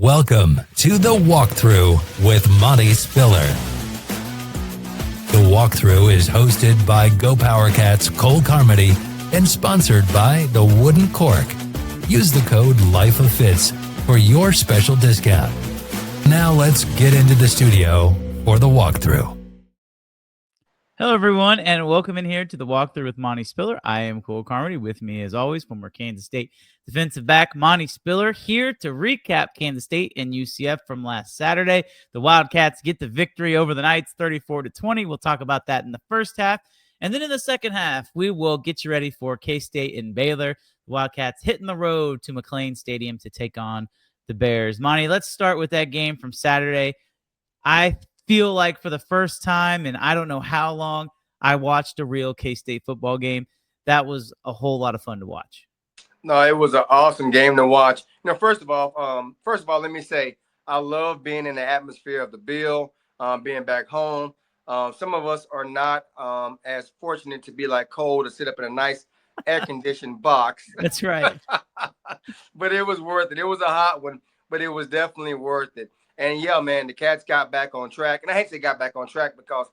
Welcome to The Walkthrough with Monte Spiller. The Walkthrough is hosted by Go Power Cats Cole Carmody and sponsored by The Wooden Cork. Use the code LIFEOFFITS for your special discount. Now let's get into the studio for The Walkthrough. Hello, everyone, and welcome in here to The Walkthrough with Monte Spiller. I am Cole Carmody. With me, as always, former Kansas State defensive back Monte Spiller, here to recap Kansas State and UCF from last Saturday. The Wildcats get the victory over the Knights, 34-20. We'll talk about that in the first half. And then in the second half, we will get you ready for K-State and Baylor. The Wildcats hitting the road to McLean Stadium to take on the Bears. Monte, let's start with that game from Saturday. I feel like for the first time, and I don't know how long, I watched a real K-State football game. That was a whole lot of fun to watch. No, it was an awesome game to watch. First of all, let me say I love being in the atmosphere of the Bill, being back home. Some of us are not as fortunate to be like Cole to sit up in a nice air-conditioned box. That's right. But it was worth it. It was a hot one, but it was definitely worth it. And yeah, man, the Cats got back on track. And I hate to say got back on track because,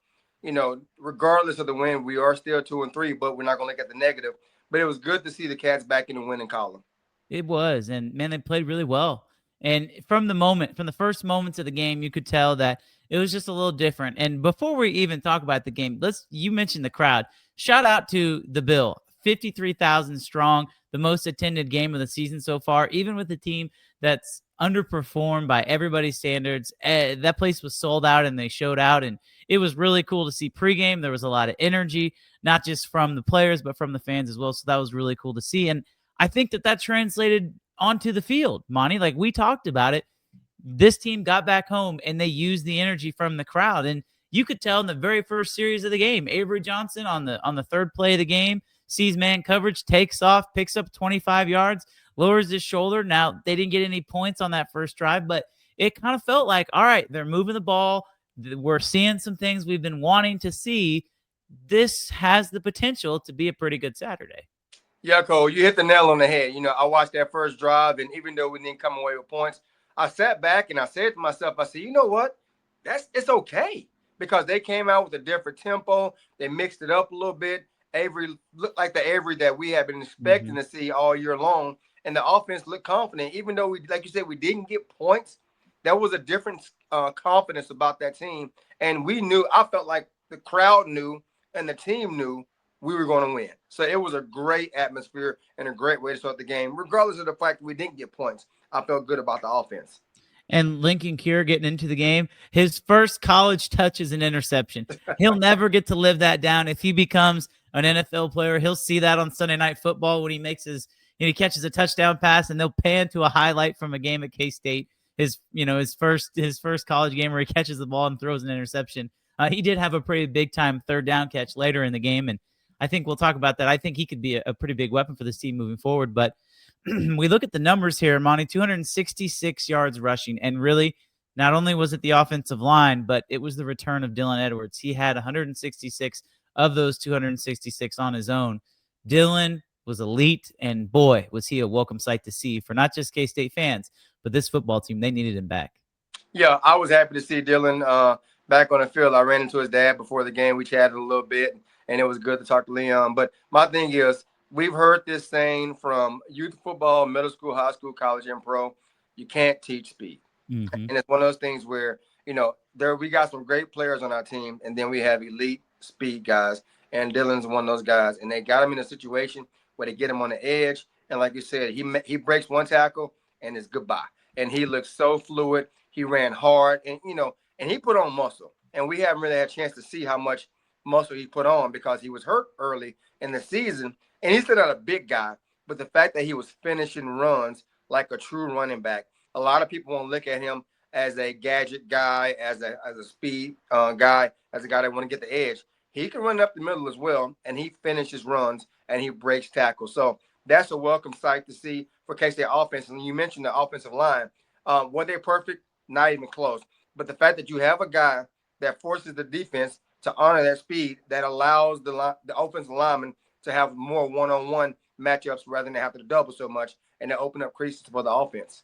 regardless of the win, we are still 2-3, but we're not going to look at the negative. But it was good to see the Cats back in the winning column. It was. And, man, they played really well. And from the first moments of the game, you could tell that it was just a little different. And before we even talk about the game, you mentioned the crowd. Shout out to the Bill. 53,000 strong, the most attended game of the season so far, even with a team that's underperformed by everybody's standards. That place was sold out and they showed out, and it was really cool to see pregame. There was a lot of energy, not just from the players, but from the fans as well. So that was really cool to see. And I think that translated onto the field, Monty. Like we talked about it, this team got back home and they used the energy from the crowd. And you could tell in the very first series of the game, Avery Johnson on the third play of the game, sees man coverage, takes off, picks up 25 yards, lowers his shoulder. Now, they didn't get any points on that first drive, but it kind of felt like, all right, they're moving the ball. We're seeing some things we've been wanting to see. This has the potential to be a pretty good Saturday. Yeah, Cole, you hit the nail on the head. I watched that first drive, and even though we didn't come away with points, I sat back and I said to myself, I said, you know what? It's okay because they came out with a different tempo. They mixed it up a little bit. Avery looked like the Avery that we have been expecting to see all year long. And the offense looked confident. Even though like you said, we didn't get points, there was a different confidence about that team. And I felt like the crowd knew and the team knew we were going to win. So it was a great atmosphere and a great way to start the game. Regardless of the fact that we didn't get points, I felt good about the offense. And Lincoln Cure getting into the game, his first college touch is an interception. He'll never get to live that down. If he becomes an NFL player, he'll see that on Sunday Night Football when he catches a touchdown pass, and they'll pan to a highlight from a game at K-State, his first college game where he catches the ball and throws an interception. He did have a pretty big time third down catch later in the game, and I think we'll talk about that. I think he could be a pretty big weapon for this team moving forward, but we look at the numbers here, Monty, 266 yards rushing. And really, not only was it the offensive line, but it was the return of Dylan Edwards. He had 166 of those 266 on his own. Dylan was elite, and boy, was he a welcome sight to see for not just K-State fans, but this football team. They needed him back. Yeah, I was happy to see Dylan back on the field. I ran into his dad before the game. We chatted a little bit, and it was good to talk to Leon. But my thing is, we've heard this saying from youth football, middle school, high school, college, and pro. You can't teach speed. Mm-hmm. And it's one of those things where, we got some great players on our team, and then we have elite speed guys. And Dylan's one of those guys. And they got him in a situation where they get him on the edge. And like you said, he breaks one tackle, and it's goodbye. And he looks so fluid. He ran hard, and, and he put on muscle. And we haven't really had a chance to see how much muscle he put on because he was hurt early in the season. And he's still not a big guy, but the fact that he was finishing runs like a true running back, a lot of people won't look at him as a gadget guy, as a speed guy, as a guy that want to get the edge. He can run up the middle as well, and he finishes runs, and he breaks tackles. So that's a welcome sight to see for K-State offense. And you mentioned the offensive line. Were they perfect? Not even close. But the fact that you have a guy that forces the defense to honor that speed, that allows the offensive lineman to have more one-on-one matchups rather than have to double so much and to open up creases for the offense.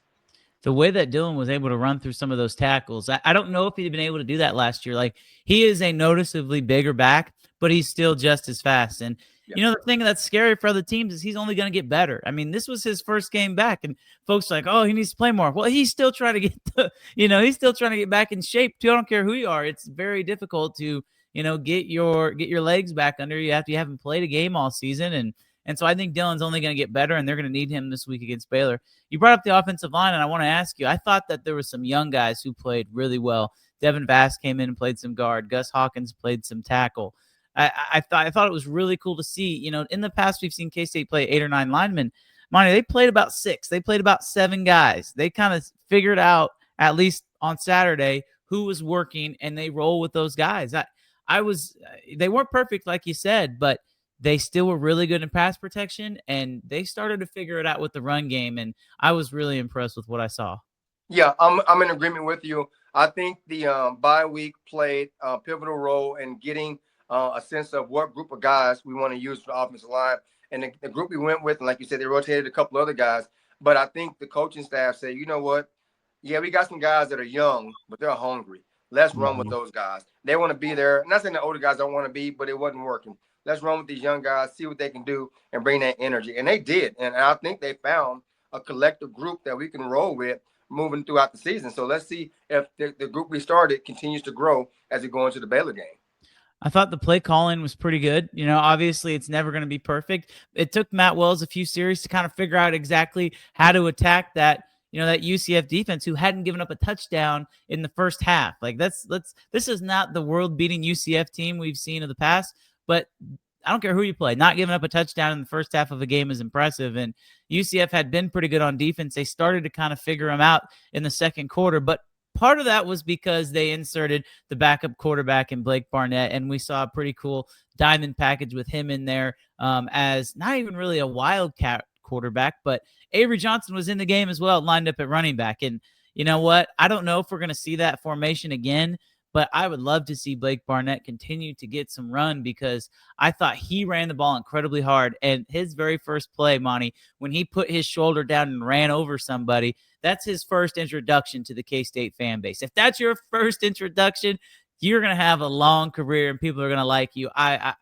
the way that Dylan was able to run through some of those tackles, I don't know if he'd been able to do that last year. Like, he is a noticeably bigger back, but he's still just as fast. And, Yeah. the thing that's scary for other teams is he's only going to get better. I mean, this was his first game back, and folks are like, oh, he needs to play more. Well, he's still trying to get he's still trying to get back in shape too. I don't care who you are. It's very difficult to, get your legs back under you after you haven't played a game all season. And so I think Dylan's only going to get better, and they're going to need him this week against Baylor. You brought up the offensive line, and I want to ask you, I thought that there were some young guys who played really well. Devin Vass came in and played some guard. Gus Hawkins played some tackle. I thought it was really cool to see. In the past, we've seen K-State play 8 or 9 linemen. Monte, they played about 6. They played about 7 guys. They kind of figured out, at least on Saturday, who was working, and they roll with those guys. They weren't perfect, like you said, but they still were really good in pass protection, and they started to figure it out with the run game, and I was really impressed with what I saw. Yeah, I'm in agreement with you. I think the bye week played a pivotal role in getting a sense of what group of guys we want to use for the offensive line. And the group we went with, and like you said, they rotated a couple other guys. But I think the coaching staff said, you know what? Yeah, we got some guys that are young, but they're hungry. Let's run with those guys. They want to be there. Not saying the older guys don't want to be, but it wasn't working. Let's run with these young guys, see what they can do, and bring that energy. And they did. And I think they found a collective group that we can roll with moving throughout the season. So let's see if the group we started continues to grow as we go into the Baylor game. I thought the play calling was pretty good. Obviously it's never going to be perfect. It took Matt Wells a few series to kind of figure out exactly how to attack that UCF defense, who hadn't given up a touchdown in the first half. Like, this is not the world-beating UCF team we've seen in the past, but I don't care who you play. Not giving up a touchdown in the first half of a game is impressive, and UCF had been pretty good on defense. They started to kind of figure them out in the second quarter, but part of that was because they inserted the backup quarterback in Blake Barnett, and we saw a pretty cool diamond package with him in there as not even really a wildcat quarterback, but Avery Johnson was in the game as well, lined up at running back. And you know what? I don't know if we're going to see that formation again, but I would love to see Blake Barnett continue to get some run, because I thought he ran the ball incredibly hard. And his very first play, Monty, when he put his shoulder down and ran over somebody, that's his first introduction to the K-State fan base. If that's your first introduction, you're going to have a long career and people are going to like you.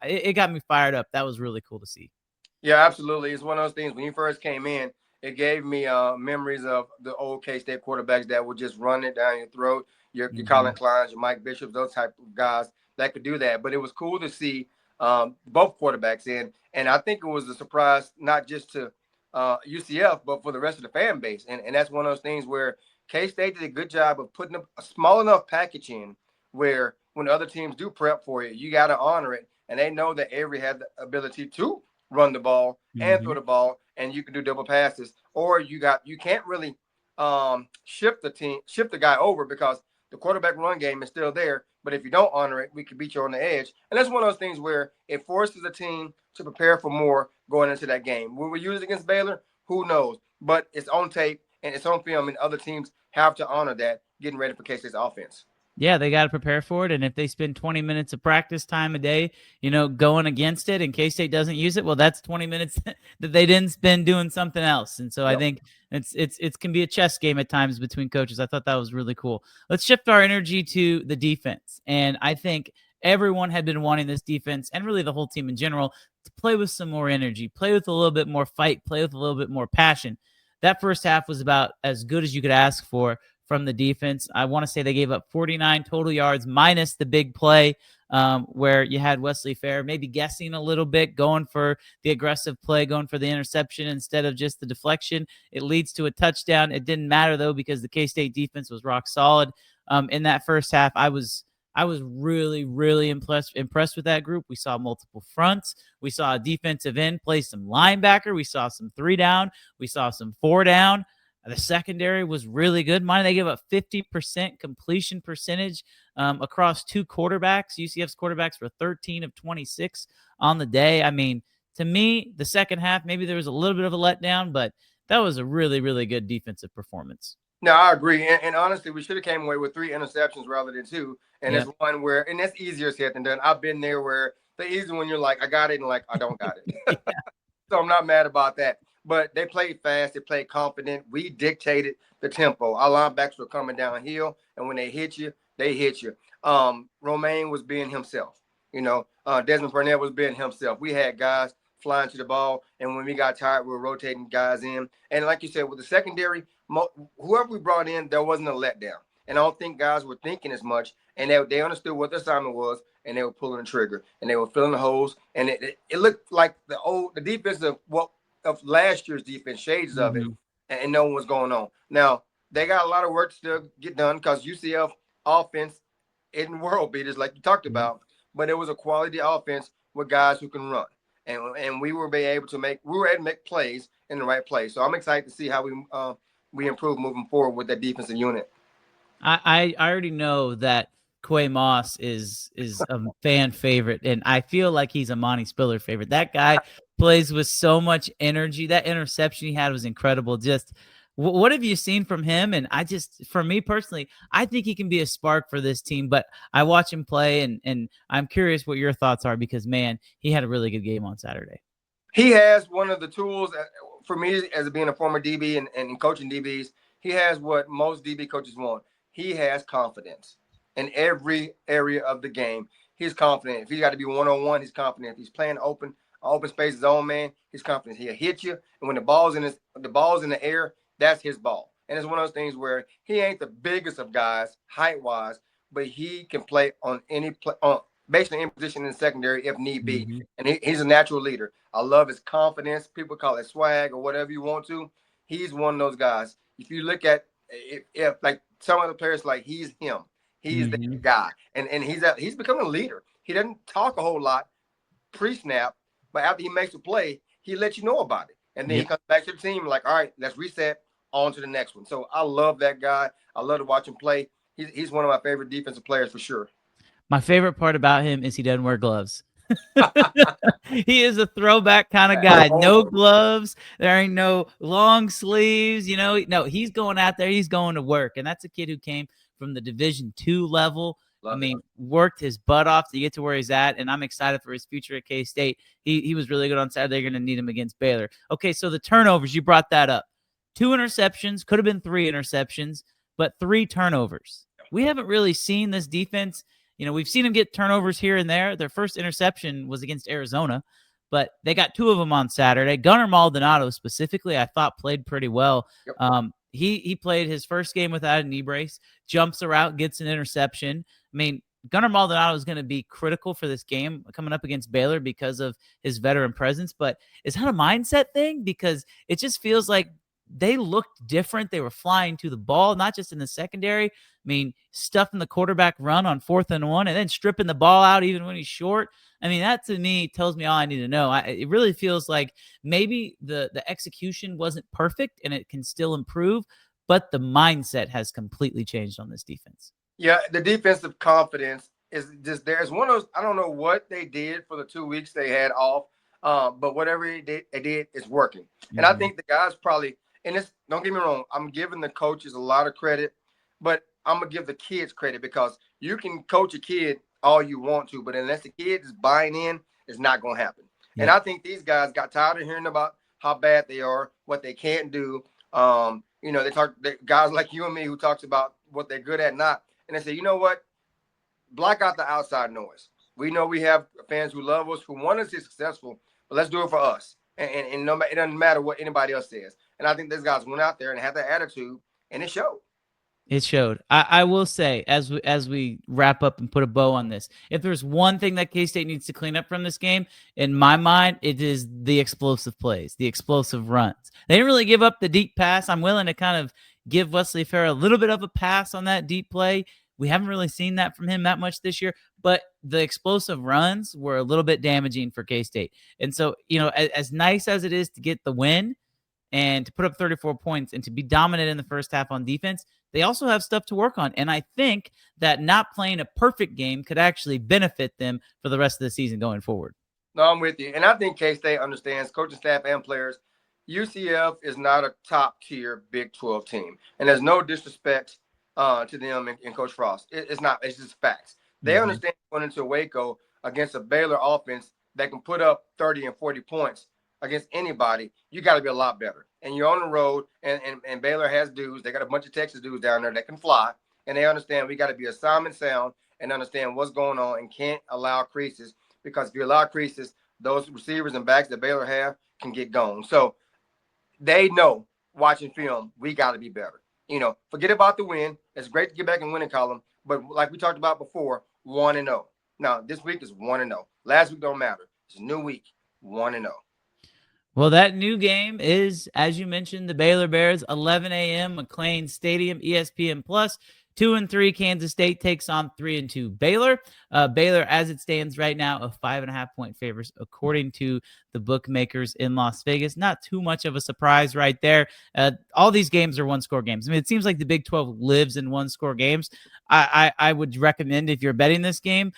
It got me fired up. That was really cool to see. Yeah, absolutely. It's one of those things. When you first came in, it gave me memories of the old K-State quarterbacks that would just run it down your throat. Your Colin Kleins, your Mike Bishops, those type of guys that could do that. But it was cool to see both quarterbacks in. And I think it was a surprise, not just to UCF, but for the rest of the fan base. And that's one of those things where K-State did a good job of putting a small enough package in where when other teams do prep for you, you got to honor it. And they know that Avery had the ability to run the ball and throw the ball, and you can do double passes. Or you can't really shift the guy over, because the quarterback run game is still there. But if you don't honor it, we can beat you on the edge. And that's one of those things where it forces a team to prepare for more going into that game. Will we use it against Baylor? Who knows? But it's on tape and it's on film, and other teams have to honor that, getting ready for K-State's offense. Yeah, they got to prepare for it. And if they spend 20 minutes of practice time a day, going against it, and K-State doesn't use it, well, that's 20 minutes that they didn't spend doing something else. And so I think it can be a chess game at times between coaches. I thought that was really cool. Let's shift our energy to the defense. And I think everyone had been wanting this defense, and really the whole team in general, to play with some more energy, play with a little bit more fight, play with a little bit more passion. That first half was about as good as you could ask for from the defense. I want to say they gave up 49 total yards minus the big play where you had Wesley Fair maybe guessing a little bit, going for the aggressive play, going for the interception instead of just the deflection. It leads to a touchdown. It didn't matter, though, because the K-State defense was rock solid in that first half. I was really, really impressed with that group. We saw multiple fronts. We saw a defensive end play some linebacker. We saw some 3 down. We saw some 4 down. The secondary was really good. They gave up 50% completion percentage across 2 quarterbacks. UCF's quarterbacks were 13 of 26 on the day. I mean, to me, the second half, maybe there was a little bit of a letdown, but that was a really, really good defensive performance. No, I agree. And honestly, we should have came away with 3 interceptions rather than 2. And it's one where, and that's easier said than done. I've been there where the easy one, you're like, I got it, and like, I don't got it. So I'm not mad about that. but they played fast. They played confident. We dictated the tempo. Our linebackers were coming downhill, and when they hit you, they hit you. Romaine was being himself. Desmond Burnett was being himself. We had guys flying to the ball, and when we got tired, we were rotating guys in. And like you said, with the secondary, whoever we brought in, there wasn't a letdown. And I don't think guys were thinking as much, and they understood what the assignment was, and they were pulling the trigger, and they were filling the holes, and it looked like the defense of last year's defense, shades of it, and no one was going on. Now they got a lot of work to still get done because UCF offense isn't world beaters like you talked about, but it was a quality offense with guys who can run, and we were able to make plays in the right place. So I'm excited to see how we improve moving forward with that defensive unit. I already know that Quay Moss is a fan favorite, and I feel like he's a Monte Spiller favorite. That guy plays with so much energy. That interception he had was incredible. Just what have you seen from him? And for me personally, I think he can be a spark for this team, but I watch him play, and I'm curious what your thoughts are because, man, he had a really good game on Saturday. He has one of the tools for me as being a former DB and coaching DBs. He has what most DB coaches want. He has confidence in every area of the game. He's confident. If he got to be one-on-one, he's confident. If he's playing open space zone, man, he's confident. He'll hit you. And when the ball's in the air, that's his ball. And it's one of those things where he ain't the biggest of guys height-wise, but he can play on basically any position in the secondary if need be. And he's a natural leader. I love his confidence. People call it swag or whatever you want to. He's one of those guys. If you look at if like some other players, like he's him. He's the guy. And he's becoming a leader. He doesn't talk a whole lot pre-snap, but after he makes a play, he lets you know about it. And then he comes back to the team like, all right, let's reset, on to the next one. So I love that guy. I love to watch him play. He's one of my favorite defensive players for sure. My favorite part about him is he doesn't wear gloves. He is a throwback kind of guy. No gloves. There ain't no long sleeves. No, he's going out there. He's going to work. And that's a kid who came from the Division II level. Worked his butt off to get to where he's at, and I'm excited for his future at K-State. He was really good on Saturday. They're going to need him against Baylor. Okay, so the turnovers, you brought that up. 2 interceptions, could have been 3 interceptions, but 3 turnovers. We haven't really seen this defense. We've seen them get turnovers here and there. Their first interception was against Arizona, but they got 2 of them on Saturday. Gunnar Maldonado specifically, I thought played pretty well. Yep. He played his first game without a knee brace, jumps around, gets an interception. Gunnar Maldonado is going to be critical for this game coming up against Baylor because of his veteran presence, but is that a mindset thing? Because it just feels like they looked different. They were flying to the ball, not just in the secondary. Stuffing the quarterback run on 4th and 1 and then stripping the ball out even when he's short. That to me tells me all I need to know. It really feels like maybe the execution wasn't perfect and it can still improve, but the mindset has completely changed on this defense. Yeah, the defensive confidence is just there. It's one of those, I don't know what they did for the 2 weeks they had off, but whatever they did is working. And I think the guys probably, and don't get me wrong, I'm giving the coaches a lot of credit, but I'm going to give the kids credit because you can coach a kid all you want to, but unless the kid is buying in, it's not going to happen. Yeah. And I think these guys got tired of hearing about how bad they are, what they can't do. They guys like you and me who talks about what they're good at, not. And they say, you know what? Block out the outside noise. We know we have fans who love us, who want us to be successful, but let's do it for us. And no, it doesn't matter what anybody else says. And I think these guys went out there and had that attitude, and it showed. It showed. I will say, as we wrap up and put a bow on this, if there's one thing that K-State needs to clean up from this game, in my mind, it is the explosive plays, the explosive runs. They didn't really give up the deep pass. I'm willing to kind of give Wesley Farrell a little bit of a pass on that deep play. We haven't really seen that from him that much this year, but the explosive runs were a little bit damaging for K-State. And so, as nice as it is to get the win and to put up 34 points and to be dominant in the first half on defense, they also have stuff to work on. And I think that not playing a perfect game could actually benefit them for the rest of the season going forward. No, I'm with you. And I think K-State understands, coaching staff and players, UCF is not a top-tier Big 12 team. And there's no disrespect to them and Coach Frost. It's not. It's just facts. They understand going into Waco against a Baylor offense that can put up 30 and 40 points. against anybody, you got to be a lot better. And you're on the road, and Baylor has dudes. They got a bunch of Texas dudes down there that can fly, and they understand we got to be assignment sound and understand what's going on and can't allow creases, because if you allow creases, those receivers and backs that Baylor have can get gone. So they know, watching film, we got to be better. Forget about the win. It's great to get back in winning column, but like we talked about before, 1-0. Now, this week is 1-0. Last week don't matter. It's a new week, 1-0. Well, that new game is, as you mentioned, the Baylor Bears, 11 a.m., McLean Stadium, ESPN Plus. 2-3, Kansas State takes on 3-2 Baylor. Baylor, as it stands right now, a 5.5-point favorites, according to the bookmakers in Las Vegas. Not too much of a surprise right there. All these games are one-score games. I mean, it seems like the Big 12 lives in one-score games. I would recommend, if you're betting this game,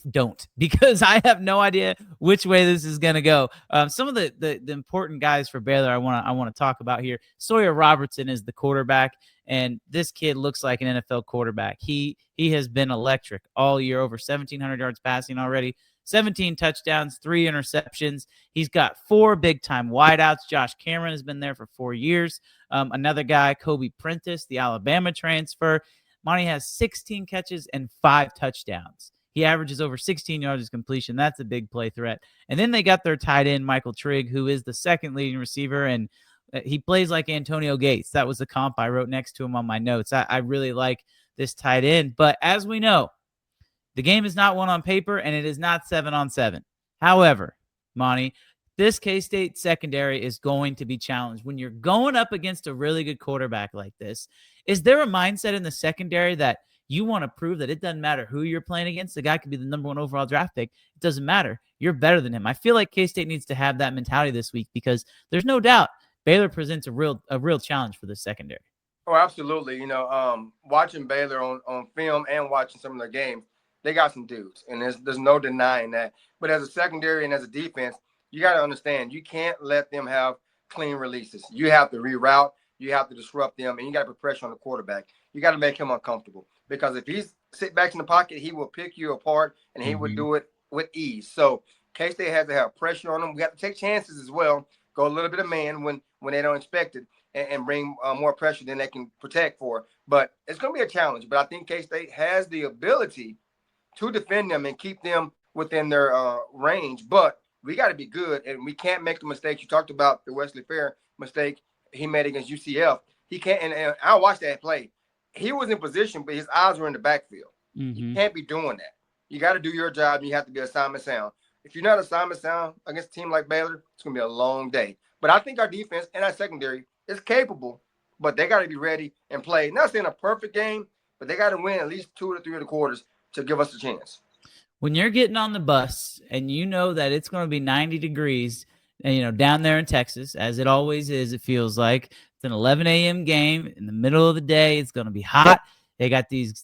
don't, because I have no idea which way this is going to go. Some of the important guys for Baylor I want to talk about here. Sawyer Robertson is the quarterback, and this kid looks like an NFL quarterback. He has been electric all year, over 1,700 yards passing already, 17 touchdowns, 3 interceptions. He's got 4 big-time wideouts. Josh Cameron has been there for 4 years. Another guy, Kobe Prentice, the Alabama transfer. Monte has 16 catches and 5 touchdowns. He averages over 16 yards of completion. That's a big play threat. And then they got their tight end, Michael Trigg, who is the second leading receiver, and he plays like Antonio Gates. That was the comp I wrote next to him on my notes. I really like this tight end. But as we know, the game is not one on paper, and it is not 7-on-7. However, Monte, this K-State secondary is going to be challenged. When you're going up against a really good quarterback like this, is there a mindset in the secondary that you want to prove that it doesn't matter who you're playing against? The guy could be the number 1 overall draft pick. It doesn't matter. You're better than him. I feel like K-State needs to have that mentality this week, because there's no doubt Baylor presents a real challenge for the secondary. Oh, absolutely. Watching Baylor on film and watching some of their games, they got some dudes, and there's no denying that. But as a secondary and as a defense, you got to understand, you can't let them have clean releases. You have to reroute. You have to disrupt them, and you got to put pressure on the quarterback. You got to make him uncomfortable, because if he's sit back in the pocket, he will pick you apart, and he would do it with ease. So K-State has to have pressure on them. We got to take chances as well, go a little bit of man when they don't expect it, and bring more pressure than they can protect for. But it's going to be a challenge. But I think K-State has the ability to defend them and keep them within their range. But we got to be good, and we can't make the mistakes. You talked about the Wesley Fair mistake he made against UCF. He can't, and I watched that play. He was in position, but his eyes were in the backfield. You can't be doing that. You got to do your job, and you have to be assignment sound. If you're not assignment sound against a team like Baylor, it's going to be a long day. But I think our defense and our secondary is capable, but they got to be ready and play. Not saying a perfect game, but they got to win at least 2 to 3 of the quarters to give us a chance. When you're getting on the bus and you know that it's going to be 90 degrees, down there in Texas, as it always is, it feels like it's an 11 a.m. game in the middle of the day. It's going to be hot. They got these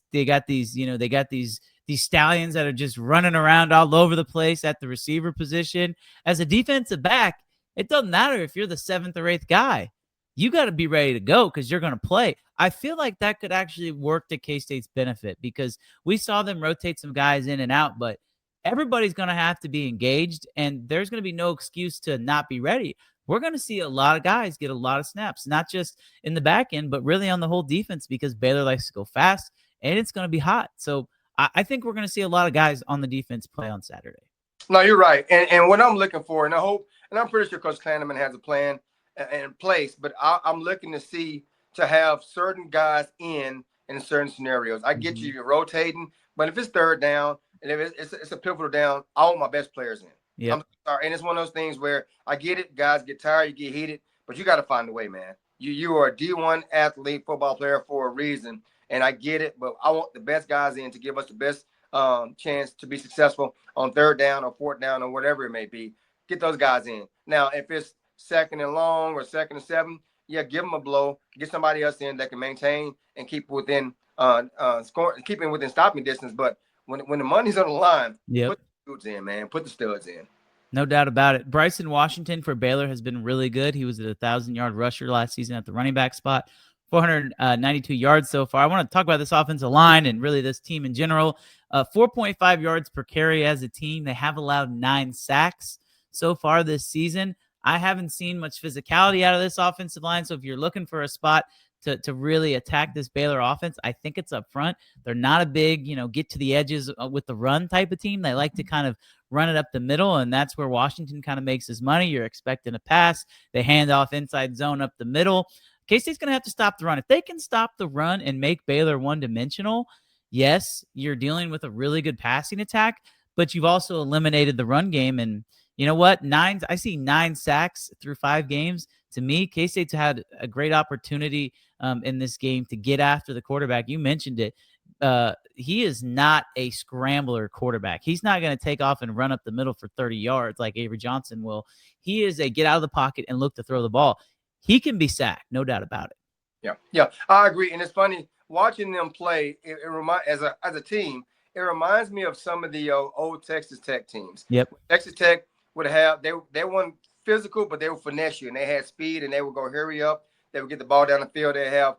stallions that are just running around all over the place at the receiver position. As a defensive back, it doesn't matter if you're the 7th or 8th guy. You got to be ready to go, because you're going to play. I feel like that could actually work to K-State's benefit, because we saw them rotate some guys in and out, but everybody's going to have to be engaged, and there's going to be no excuse to not be ready. We're going to see a lot of guys get a lot of snaps, not just in the back end, but really on the whole defense, because Baylor likes to go fast, and it's going to be hot. So I think we're going to see a lot of guys on the defense play on Saturday. No, you're right. And what I'm looking for, and I hope, and I'm pretty sure Coach Klanderman has a plan in place, but I'm looking to have certain guys in certain scenarios. I get you're rotating, but if it's third down, and if it's a pivotal down, I want my best players in. Yeah. I'm sorry. And it's one of those things where I get it, guys get tired, you get heated, but you got to find a way, man. You are a D1 athlete, football player for a reason, and I get it, but I want the best guys in to give us the best chance to be successful on third down or fourth down or whatever it may be. Get those guys in. Now, if it's 2nd and long or 2nd and 7, yeah, give them a blow. Get somebody else in that can maintain and keep within keeping within stopping distance. But when the money's on the line, put the studs in, man. Put the studs in. No doubt about it. Bryson Washington for Baylor has been really good. He was at 1,000-yard rusher last season at the running back spot, 492 yards so far. I want to talk about this offensive line and really this team in general. 4.5 yards per carry as a team. They have allowed 9 sacks. so far this season. I haven't seen much physicality out of this offensive line. So if you're looking for a spot to really attack this Baylor offense, I think it's up front. They're not a big, get to the edges with the run type of team. They like to kind of run it up the middle, and that's where Washington kind of makes his money. You're expecting a pass. They hand off inside zone up the middle. K-State's going to have to stop the run. If they can stop the run and make Baylor one-dimensional, yes, you're dealing with a really good passing attack, but you've also eliminated the run game. And you know what? I see 9 sacks through 5 games. To me, K-State's had a great opportunity in this game to get after the quarterback. You mentioned it. He is not a scrambler quarterback. He's not going to take off and run up the middle for 30 yards like Avery Johnson will. He is a get out of the pocket and look to throw the ball. He can be sacked, no doubt about it. Yeah, I agree. And it's funny watching them play. It as a team, it reminds me of some of the old Texas Tech teams. Yep. Texas Tech would have they weren't physical, but they were finesse you, and they had speed, and they would go hurry up. They would get the ball down the field. They have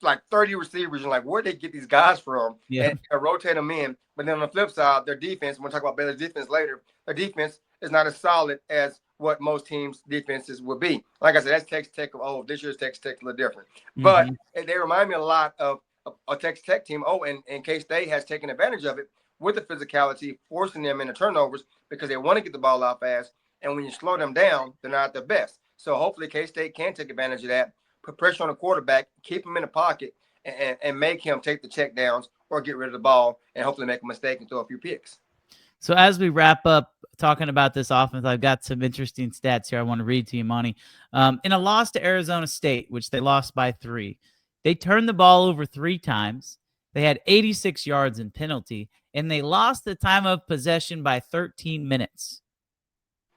like 30 receivers. You're like, where'd they get these guys from? Yeah. And rotate them in. But then on the flip side, their defense, we'll talk about Baylor's defense later, their defense is not as solid as what most teams' defenses would be. Like I said, that's Texas Tech of old. This year's Texas Tech is a little different. But they remind me a lot of a Texas Tech team. And K-State has taken advantage of it with the physicality, forcing them into turnovers because they want to get the ball out fast. And when you slow them down, they're not their best. So hopefully K-State can take advantage of that, put pressure on the quarterback, keep him in the pocket, and make him take the check downs or get rid of the ball and hopefully make a mistake and throw a few picks. So as we wrap up talking about this offense, I've got some interesting stats here I want to read to you, Monte. In a loss to Arizona State, which they lost by 3, they turned the ball over 3 times. They had 86 yards in penalty, and they lost the time of possession by 13 minutes.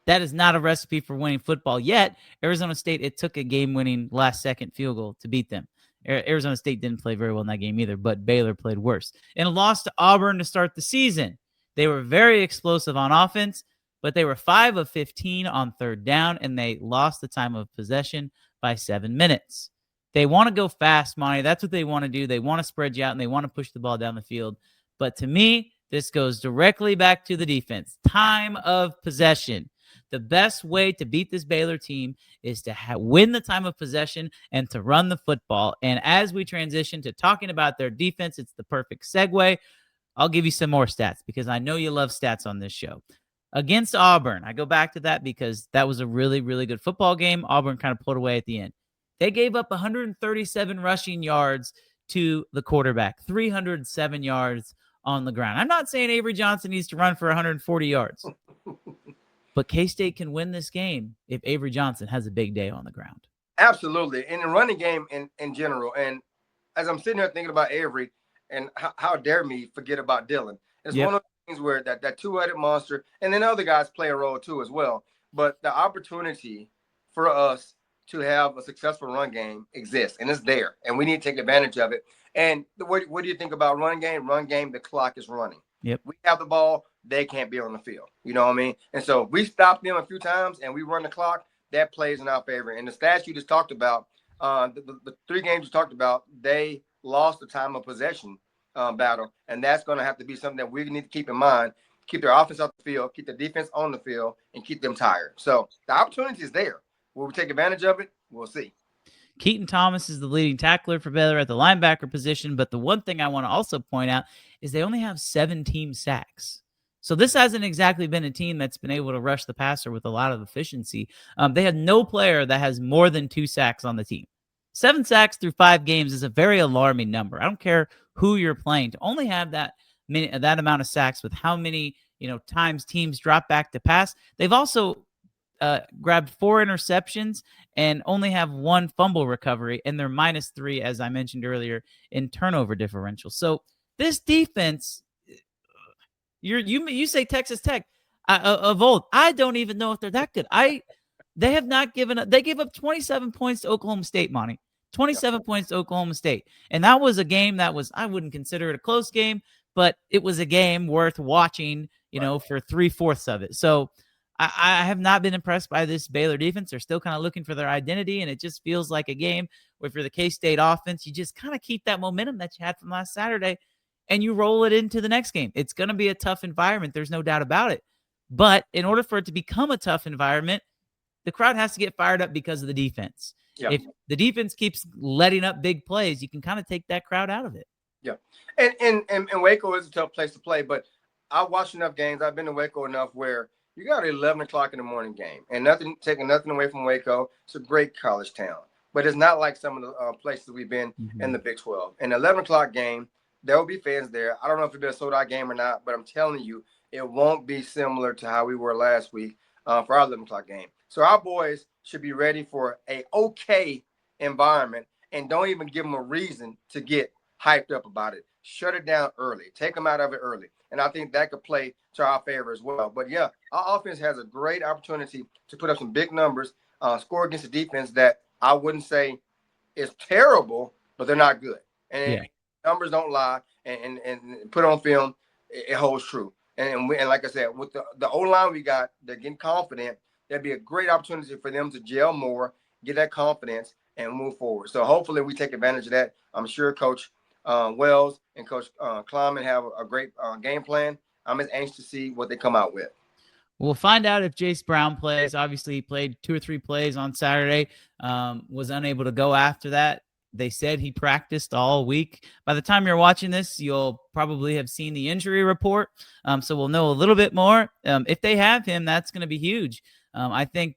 That is not a recipe for winning football. Yet, Arizona State, it took a game-winning last-second field goal to beat them. Arizona State didn't play very well in that game either, but Baylor played worse. In a loss to Auburn to start the season, they were very explosive on offense, but they were 5 of 15 on 3rd down, and they lost the time of possession by 7 minutes. They want to go fast, Monte. That's what they want to do. They want to spread you out, and they want to push the ball down the field. But to me, this goes directly back to the defense. Time of possession. The best way to beat this Baylor team is to win the time of possession and to run the football. And as we transition to talking about their defense, it's the perfect segue. I'll give you some more stats because I know you love stats on this show. Against Auburn, I go back to that because that was a really, really good football game. Auburn kind of pulled away at the end. They gave up 137 rushing yards to the quarterback, 307 yards on the ground. I'm not saying Avery Johnson needs to run for 140 yards. But K-State can win this game if Avery Johnson has a big day on the ground. Absolutely. In the running game in general. And as I'm sitting here thinking about Avery, and how dare me forget about Dylan. It's one of those things where that two-headed monster, and then other guys play a role too as well. But the opportunity for us to have a successful run game exists, and it's there. And we need to take advantage of it. And what do you think about run game? Run game, the clock is running. Yep. We have the ball, they can't be on the field. You know what I mean? And so we stop them a few times and we run the clock, that plays in our favor. And the stats you just talked about, the 3 games you talked about, they lost the time of possession battle. And that's going to have to be something that we need to keep in mind. Keep their offense off the field, keep the defense on the field, and keep them tired. So the opportunity is there. Will we take advantage of it? We'll see. Keaton Thomas is the leading tackler for Baylor at the linebacker position. But the one thing I want to also point out is they only have 17 sacks. So this hasn't exactly been a team that's been able to rush the passer with a lot of efficiency. They have no player that has more than 2 sacks on the team. 7 sacks through 5 games is a very alarming number. I don't care who you're playing. To only have that amount of sacks with how many times teams drop back to pass. They've also grabbed 4 interceptions and only have 1 fumble recovery, and they're -3, as I mentioned earlier, in turnover differential. So this defense, you say Texas Tech of old. I don't even know if they're that good. They have not given up. They gave up 27 points to Oklahoma State, Monte. 27 points to Oklahoma State. And that was a game that was, I wouldn't consider it a close game, but it was a game worth watching, for 3/4 of it. So I have not been impressed by this Baylor defense. They're still kind of looking for their identity, and it just feels like a game where for the K-State offense, you just kind of keep that momentum that you had from last Saturday, and you roll it into the next game. It's going to be a tough environment. There's no doubt about it. But in order for it to become a tough environment, the crowd has to get fired up because of the defense. Yeah. If the defense keeps letting up big plays, you can kind of take that crowd out of it. Yeah. And Waco is a tough place to play, but I watched enough games. I've been to Waco enough where you got an 11 o'clock in the morning game, and taking nothing away from Waco. It's a great college town, but it's not like some of the places we've been in the Big 12. An 11 o'clock game, there will be fans there. I don't know if it'll be a sold-out game or not, but I'm telling you, it won't be similar to how we were last week for our 11 o'clock game. So our boys should be ready for a okay environment, and don't even give them a reason to get hyped up about it. Shut it down early. Take them out of it early. And I think that could play to our favor as well. But, yeah, our offense has a great opportunity to put up some big numbers, score against a defense that I wouldn't say is terrible, but they're not good. And numbers don't lie. And put on film, it holds true. And like I said, with the O-line we got, they're getting confident. There'd be a great opportunity for them to gel more, get that confidence, and move forward. So hopefully we take advantage of that. I'm sure Coach Wells and Coach Kleiman have a great game plan. I'm just anxious to see what they come out with. We'll find out if Jace Brown plays. Obviously, he played 2 or 3 plays on Saturday, was unable to go after that. They said he practiced all week. By the time you're watching this, you'll probably have seen the injury report, so we'll know a little bit more. If they have him, that's going to be huge. I think,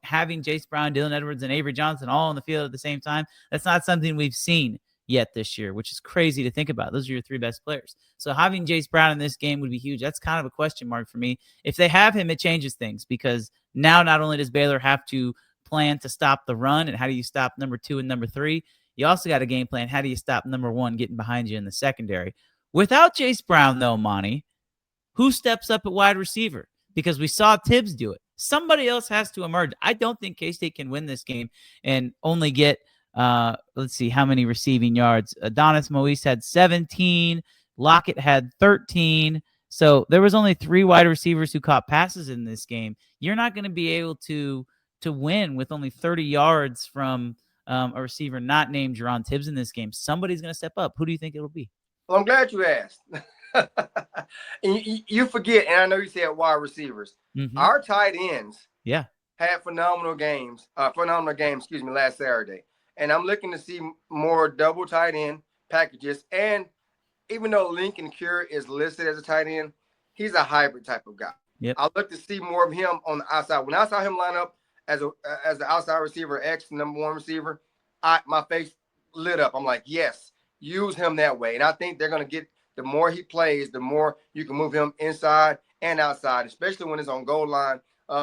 having Jace Brown, Dylan Edwards, and Avery Johnson all on the field at the same time, that's not something we've seen yet this year, which is crazy to think about. Those are your 3 best players. So having Jace Brown in this game would be huge. That's kind of a question mark for me. If they have him, it changes things, because now not only does Baylor have to plan to stop the run, and how do you stop number 2 and number 3, you also got a game plan. How do you stop number 1 getting behind you in the secondary? Without Jace Brown, though, Monte, who steps up at wide receiver? Because we saw Tibbs do it. Somebody else has to emerge. I don't think K-State can win this game and only get let's see how many receiving yards. Adonis Moise had 17. Lockett had 13. So there was only 3 wide receivers who caught passes in this game. You're not going to be able to win with only 30 yards from a receiver not named Jerron Tibbs in this game. Somebody's going to step up. Who do you think it'll be? Well, I'm glad you asked. And you forget, and I know you said wide receivers. Our tight ends had phenomenal games last Saturday. And I'm looking to see more double tight end packages. And even though Lincoln Cure is listed as a tight end, he's a hybrid type of guy. I look to see more of him on the outside. When I saw him line up as the outside receiver, number 1 receiver, my face lit up. I'm like, yes, use him that way. And I think they're going to get, the more he plays, the more you can move him inside and outside, especially when it's on goal line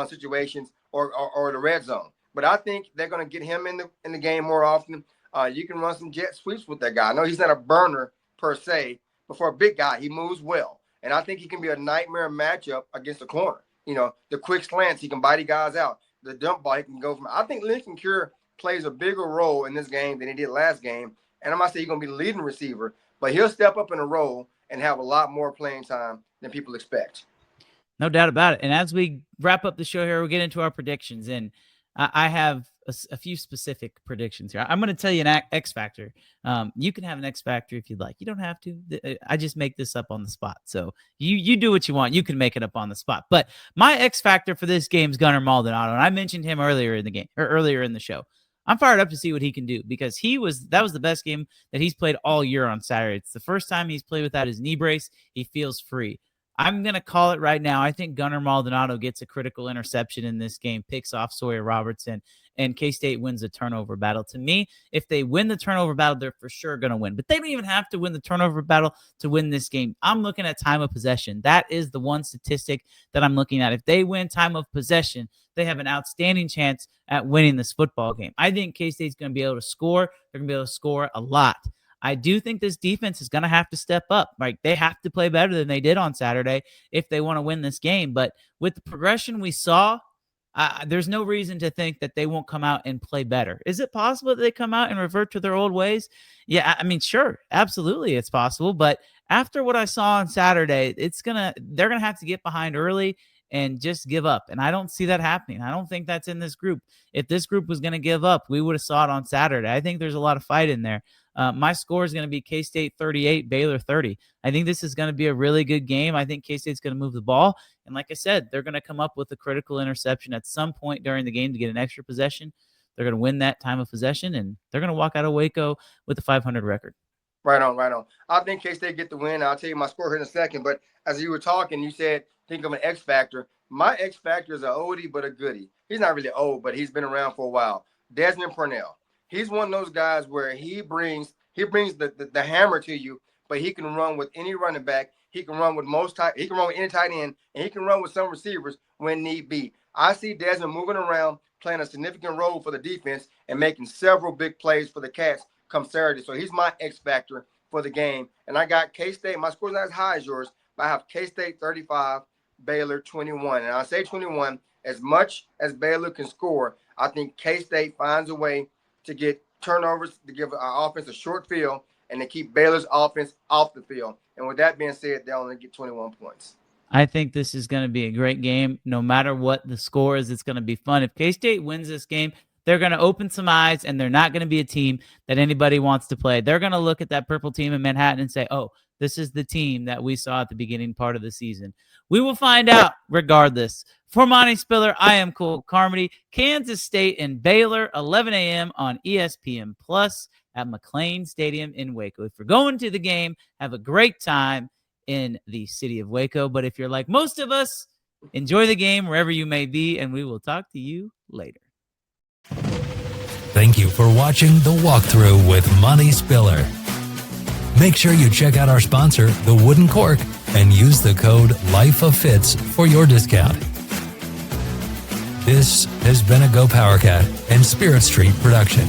situations or the red zone. But I think they're going to get him in the game more often. You can run some jet sweeps with that guy. I know he's not a burner per se, but for a big guy, he moves well. And I think he can be a nightmare matchup against the corner. The quick slants, he can body guys out. The dump ball, he can go from. I think Lincoln Cure plays a bigger role in this game than he did last game. And I'm not saying he's going to be the leading receiver, but he'll step up in a role and have a lot more playing time than people expect. No doubt about it. And as we wrap up the show here, we'll get into our predictions. And I have a few specific predictions here. I'm going to tell you an X factor. You can have an X factor if you'd like. You don't have to. I just make this up on the spot. So you do what you want. You can make it up on the spot. But my X factor for this game is Gunnar Maldonado, and I mentioned him earlier in the game or earlier in the show. I'm fired up to see what he can do, because that was the best game that he's played all year on Saturday. It's the first time he's played without his knee brace. He feels free. I'm going to call it right now. I think Gunnar Maldonado gets a critical interception in this game, picks off Sawyer Robertson, and K-State wins the turnover battle. To me, if they win the turnover battle, they're for sure going to win. But they don't even have to win the turnover battle to win this game. I'm looking at time of possession. That is the one statistic that I'm looking at. If they win time of possession, they have an outstanding chance at winning this football game. I think K-State's going to be able to score. They're going to be able to score a lot. I do think this defense is going to have to step up. Like, they have to play better than they did on Saturday if they want to win this game. But with the progression we saw, there's no reason to think that they won't come out and play better. Is it possible that they come out and revert to their old ways? Yeah, I mean, sure, absolutely, it's possible. But after what I saw on Saturday, they're gonna have to get behind early and just give up. And I don't see that happening. I don't think that's in this group. If this group was going to give up, we would have saw it on Saturday. I think there's a lot of fight in there. My score is going to be K-State 38, Baylor 30. I think this is going to be a really good game. I think K-State's going to move the ball. And like I said, they're going to come up with a critical interception at some point during the game to get an extra possession. They're going to win that time of possession, and they're going to walk out of Waco with a 500 record. Right on, right on. I think K-State get the win. I'll tell you my score here in a second. But as you were talking, you said, think of an X factor. My X factor is an oldie but a goodie. He's not really old, but he's been around for a while. Desmond Purnell. He's one of those guys where he brings the hammer to you, but he can run with any running back. He can run with he can run with any tight end, and he can run with some receivers when need be. I see Desmond moving around, playing a significant role for the defense, and making several big plays for the Cats come Saturday. So he's my X factor for the game. And I got K-State. My score's not as high as yours, but I have K-State 35, Baylor 21. And I say 21, as much as Baylor can score, I think K-State finds a way to get turnovers, to give our offense a short field, and to keep Baylor's offense off the field. And with that being said, they'll only get 21 points. I think this is going to be a great game. No matter what the score is, it's going to be fun. If K-State wins this game, they're going to open some eyes, and they're not going to be a team that anybody wants to play. They're going to look at that purple team in Manhattan and say, oh, this is the team that we saw at the beginning part of the season. We will find out regardless. For Monte Spiller, I am Cole Carmody. Kansas State and Baylor, 11 a.m. on ESPN Plus at McLean Stadium in Waco. If you're going to the game, have a great time in the city of Waco. But if you're like most of us, enjoy the game wherever you may be, and we will talk to you later. Thank you for watching The Walkthrough with Monte Spiller. Make sure you check out our sponsor, The Wooden Cork, and use the code LIFEOFFITS for your discount. This has been a Go Power Cat and Spirit Street production.